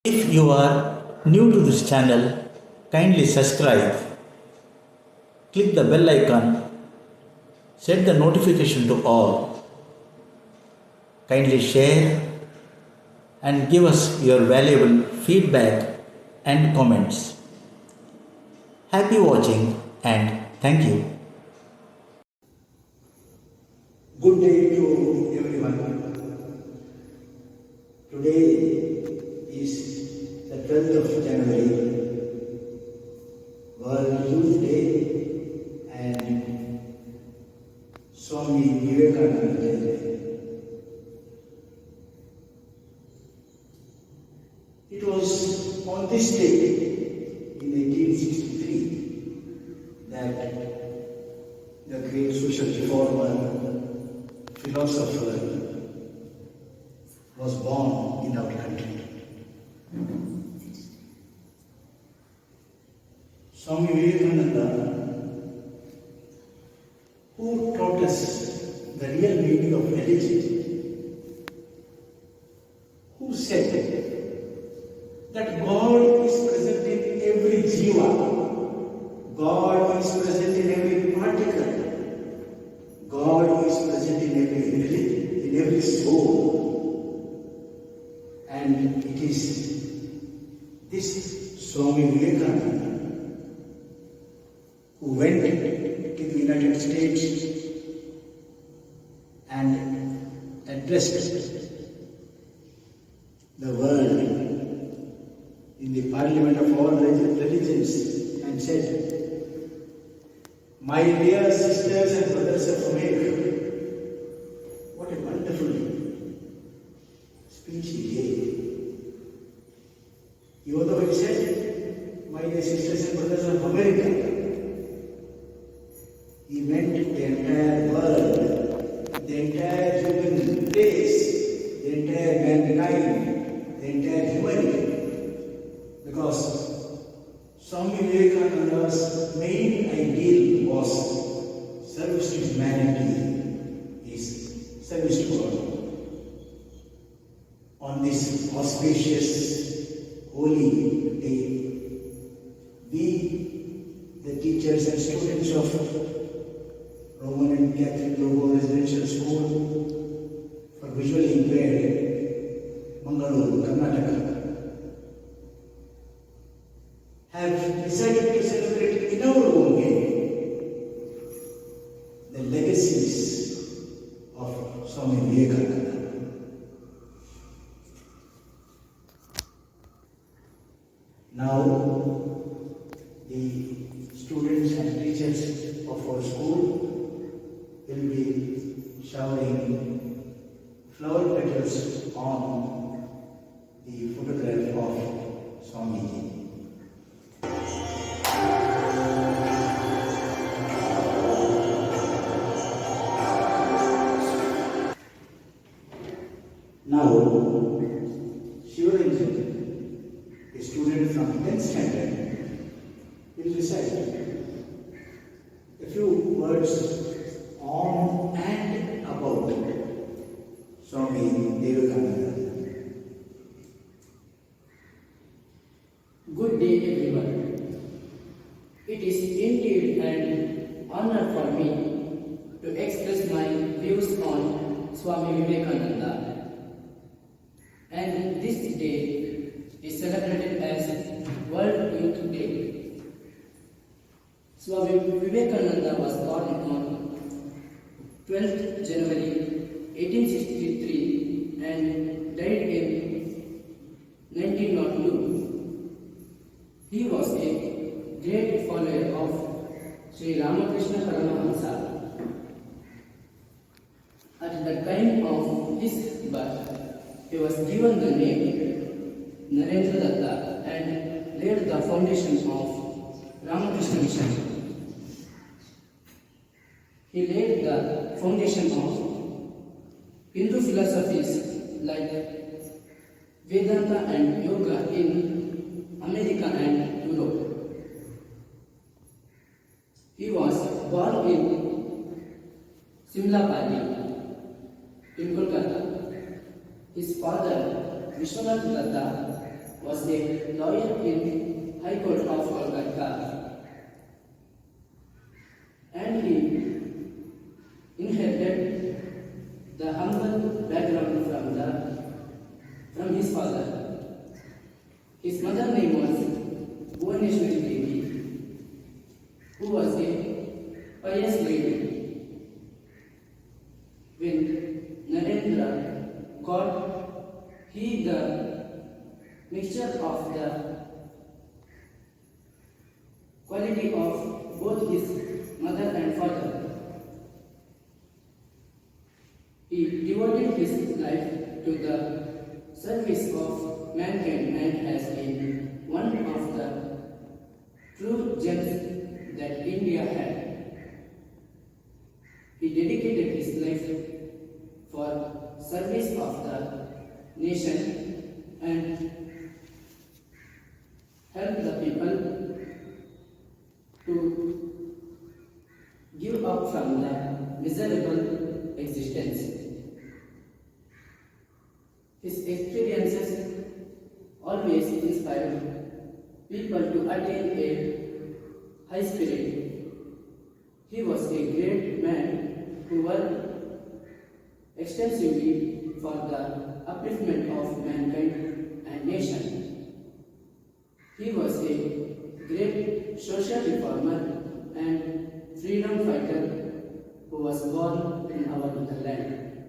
If you are new to this channel, kindly subscribe, click the bell icon, set the notification to all, kindly share and give us your valuable feedback and comments. Happy watching and thank you. Good day to everyone. Today is the 12th of January, World Youth Day and Swami Vivekananda Day. It was on this day in 1863 that the great social reformer, philosopher was born in our country. Swami Vivekananda, who taught us the real meaning of religion, who said that God is present in every jiva, God is present in every particle, God is present in every soul. And it is this Swami Vivekananda who went to the United States and addressed the world in the Parliament of all religions and said, "My dear sisters and brothers of America," what a wonderful speech he gave. Even though he said, "My dear sisters and brothers of America," he meant the entire world, the entire human race, the entire mankind, the entire humanity. Because Swami Vivekananda's main ideal was service to humanity, is service to God. On this auspicious, holy day, we, the teachers and students of Roman and Catholic Global Residential School for Visually Impaired, Mangalore, Karnataka, have decided to celebrate in our own way the legacies of Swami Vivekananda. Now, the students and teachers of our school will be showering flower petals on the photograph of Swamiji. Now, Shivaranjan, a student from 10th standard, will recite a few words on and about Swami Vivekananda. Good day, everyone. It is indeed an honor for me to express my views on Swami Vivekananda. And this day is celebrated as World Youth Day. Swami Vivekananda was born on 12th January 1863 and died in 1902. He was a great follower of Sri Ramakrishna Paramahamsa. At the time of his birth, he was given the name Narendra Datta and laid the foundation of Ramakrishna Mission. He laid the foundation of Hindu philosophies like Vedanta and Yoga in America and Europe. He was born in Simlapalli, in Kolkata. His father, Vishwanath Datta, was a lawyer in High Court of Kolkata, and he inherited the humble background from his father. His mother name was Bhuvaneshwari Devi, who was a pious lady. When Narendra got the mixture of the quality of both his mother and father, he devoted his life to the service of mankind and has been one of the true gems that India had. He dedicated his life for service of the nation and help the people to give up from the miserable existence. His experiences always inspired people to attain a high spirit. He was a great man who worked extensively for the upliftment of mankind and nation. He was a great social reformer and freedom fighter who was born in our motherland.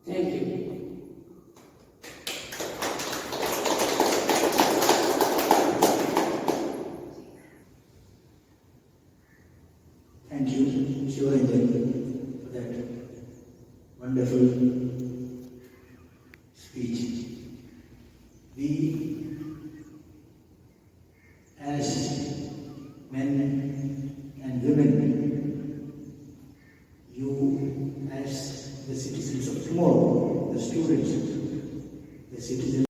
Thank you. Thank you, Shivaranjan, for that wonderful speech. We, as men and women, you as the citizens of tomorrow, the students, the citizens